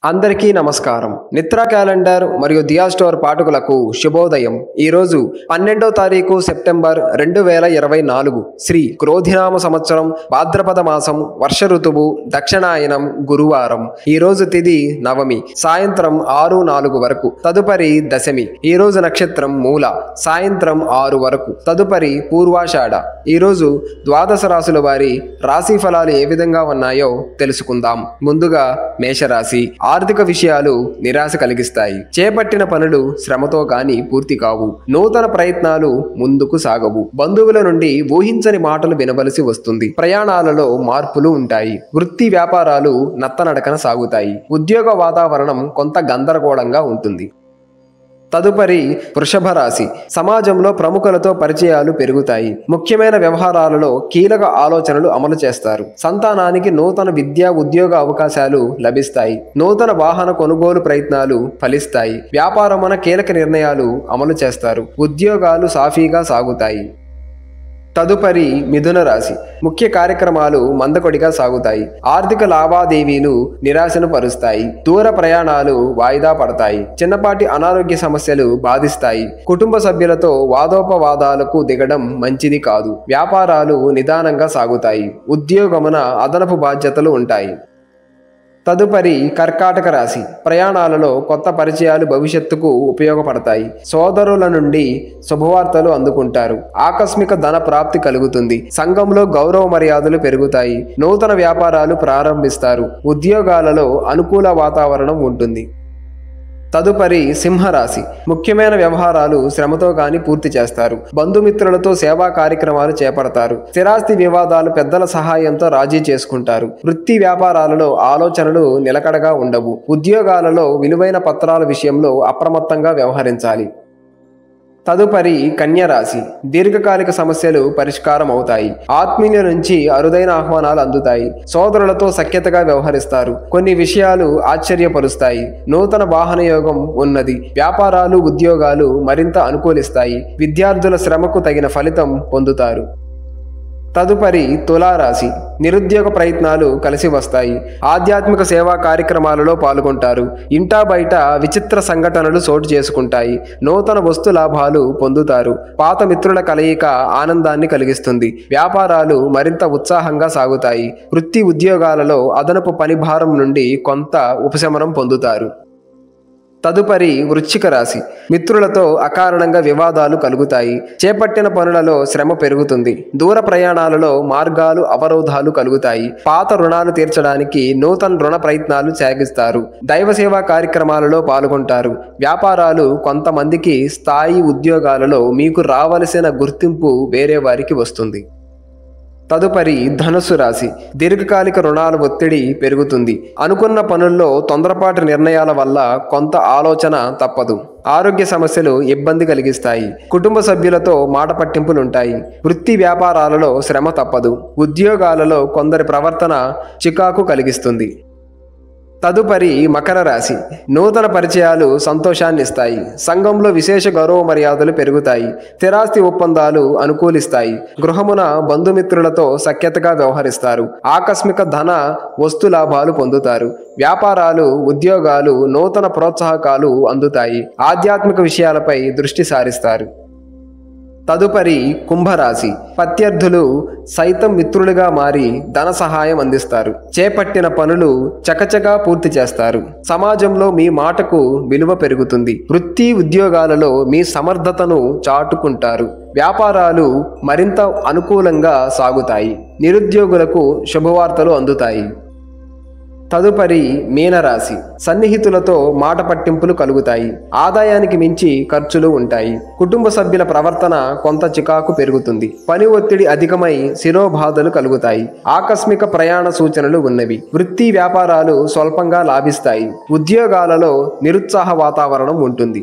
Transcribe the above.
అందరికీ నమస్కారం. నిత్రా క్యాలెండర్ మరియు దియా స్టోర్ పాఠకులకు శుభోదయం. ఈరోజు 12వ తారీఖు సెప్టెంబర్ 2024 శ్రీ క్రోధినామ సంవత్సరం భాద్రపద మాసం వర్ష ఋతువు దక్షిణాయనం గురువారం. ఈరోజు తిథి నవమి సాయంత్రం 6:04 వరకు. తదుపరి దశమి. ఈరోజు నక్షత్రం మూల సాయంత్రం 6 వరకు. తదుపరి పూర్వాషాఢ. ఈరోజు ద్వాదశ రాశుల వారి రాశి ఫలాలు ఏ విధంగా ఉన్నాయో తెలుసుకుందాం. ముందుగా మేషరాశి. ఆర్థిక విషయాలు నిరాశ కలిగిస్తాయి. చేపట్టిన పనులు శ్రమతో గాని పూర్తి కావు. నూతన ప్రయత్నాలు ముందుకు సాగవు. బంధువుల నుండి ఊహించని మాటలు వినవలసి వస్తుంది. ప్రయాణాలలో మార్పులు ఉంటాయి. వృత్తి వ్యాపారాలు నత్తనడకన సాగుతాయి. ఉద్యోగ వాతావరణం కొంత గందరగోళంగా ఉంటుంది. తదుపరి వృషభ రాశి. సమాజంలో ప్రముఖులతో పరిచయాలు పెరుగుతాయి. ముఖ్యమైన వ్యవహారాలలో కీలక ఆలోచనలు అమలు చేస్తారు. సంతానానికి నూతన విద్యా ఉద్యోగ అవకాశాలు లభిస్తాయి. నూతన వాహన కొనుగోలు ప్రయత్నాలు ఫలిస్తాయి. వ్యాపారమున కీలక నిర్ణయాలు అమలు చేస్తారు. ఉద్యోగాలు సాఫీగా సాగుతాయి. తదుపరి మిథున రాశి. ముఖ్య కార్యక్రమాలు మందకొడిగా సాగుతాయి. ఆర్థిక లావాదేవీలు నిరాశను పరుస్తాయి. దూర ప్రయాణాలు వాయిదా పడతాయి. చిన్నపాటి అనారోగ్య సమస్యలు బాధిస్తాయి. కుటుంబ సభ్యులతో వాదోపవాదాలకు దిగడం మంచిది కాదు. వ్యాపారాలు నిదానంగా సాగుతాయి. ఉద్యోగమున అదనపు బాధ్యతలు ఉంటాయి. తదుపరి కర్కాటక రాశి. ప్రయాణాలలో కొత్త పరిచయాలు భవిష్యత్తుకు ఉపయోగపడతాయి. సోదరుల నుండి శుభవార్తలు అందుకుంటారు. ఆకస్మిక ధన ప్రాప్తి కలుగుతుంది. సంఘంలో గౌరవ మర్యాదలు పెరుగుతాయి. నూతన వ్యాపారాలు ప్రారంభిస్తారు. ఉద్యోగాలలో అనుకూల వాతావరణం ఉంటుంది. తదుపరి సింహరాశి. ముఖ్యమైన వ్యవహారాలు శ్రమతో గాని పూర్తి చేస్తారు. బంధుమిత్రులతో సేవా కార్యక్రమాలు చేపడతారు. స్థిరాస్తి వివాదాలు పెద్దల సహాయంతో రాజీ చేసుకుంటారు. వృత్తి వ్యాపారాలలో ఆలోచనలు నిలకడగా ఉండవు. ఉద్యోగాలలో విలువైన పత్రాల విషయంలో అప్రమత్తంగా వ్యవహరించాలి. తదుపరి కన్యరాశి. దీర్ఘకాలిక సమస్యలు పరిష్కారం అవుతాయి. ఆత్మీయుల నుంచి అరుదైన ఆహ్వానాలు అందుతాయి. సోదరులతో సఖ్యతగా వ్యవహరిస్తారు. కొన్ని విషయాలు ఆశ్చర్యపరుస్తాయి. నూతన వాహన యోగం ఉన్నది. వ్యాపారాలు ఉద్యోగాలు మరింత అనుకూలిస్తాయి. విద్యార్థుల శ్రమకు తగిన ఫలితం పొందుతారు. తదుపరి తులారాశి. నిరుద్యోగ ప్రయత్నాలు కలిసి వస్తాయి. ఆధ్యాత్మిక సేవా కార్యక్రమాలలో పాల్గొంటారు. ఇంటా బయట విచిత్ర సంఘటనలు చోటు చేసుకుంటాయి. నూతన వస్తు లాభాలు పొందుతారు. పాత మిత్రుల కలయిక ఆనందాన్ని కలిగిస్తుంది. వ్యాపారాలు మరింత ఉత్సాహంగా సాగుతాయి. వృత్తి ఉద్యోగాలలో అదనపు పని భారం నుండి కొంత ఉపశమనం పొందుతారు. తదుపరి వృశ్చిక రాశి. మిత్రులతో అకారణంగా వివాదాలు కలుగుతాయి. చేపట్టిన పనులలో శ్రమ పెరుగుతుంది. దూర ప్రయాణాలలో మార్గాలు అవరోధాలు కలుగుతాయి. పాత రుణాలు తీర్చడానికి నూతన రుణ ప్రయత్నాలు సాగిస్తారు. దైవ సేవా కార్యక్రమాలలో పాల్గొంటారు. వ్యాపారాలు కొంతమందికి స్థాయి ఉద్యోగాలలో మీకు రావలసిన గుర్తింపు వేరే వారికి వస్తుంది. తదుపరి ధనుస్సు రాశి. దీర్ఘకాలిక రుణాల ఒత్తిడి పెరుగుతుంది. అనుకున్న పనుల్లో తొందరపాటు నిర్ణయాల వల్ల కొంత ఆలోచన తప్పదు. ఆరోగ్య సమస్యలు ఇబ్బంది కలిగిస్తాయి. కుటుంబ సభ్యులతో మాట పట్టింపులుంటాయి. వృత్తి వ్యాపారాలలో శ్రమ తప్పదు. ఉద్యోగాలలో కొందరి ప్రవర్తన చికాకు కలిగిస్తుంది. తదుపరి మకర రాశి. నూతన పరిచయాలు సంతోషాన్ని ఇస్తాయి. సంఘంలో విశేష గౌరవ మర్యాదలు పెరుగుతాయి. స్థిరాస్తి ఒప్పందాలు అనుకూలిస్తాయి. గృహమున బంధుమిత్రులతో సఖ్యతగా వ్యవహరిస్తారు. ఆకస్మిక ధన వస్తు లాభాలు పొందుతారు. వ్యాపారాలు ఉద్యోగాలు నూతన ప్రోత్సాహకాలు అందుతాయి. ఆధ్యాత్మిక విషయాలపై దృష్టి సారిస్తారు. తదుపరి కుంభరాశి. ప్రత్యర్థులు సైతం మిత్రులుగా మారి ధన సహాయం అందిస్తారు. చేపట్టిన పనులు చకచకా పూర్తి చేస్తారు. సమాజంలో మీ మాటకు విలువ పెరుగుతుంది. వృత్తి ఉద్యోగాలలో మీ సమర్థతను చాటుకుంటారు. వ్యాపారాలు మరింత అనుకూలంగా సాగుతాయి. నిరుద్యోగులకు శుభవార్తలు అందుతాయి. తదుపరి మీనరాశి. సన్నిహితులతో మాట పట్టింపులు కలుగుతాయి. ఆదాయానికి మించి ఖర్చులు ఉంటాయి. కుటుంబ సభ్యుల ప్రవర్తన కొంత చికాకు పెరుగుతుంది. పని ఒత్తిడి అధికమై శిరోబాధలు కలుగుతాయి. ఆకస్మిక ప్రయాణ సూచనలు ఉన్నవి. వృత్తి వ్యాపారాలు స్వల్పంగా లాభిస్తాయి. ఉద్యోగాలలో నిరుత్సాహ వాతావరణం ఉంటుంది.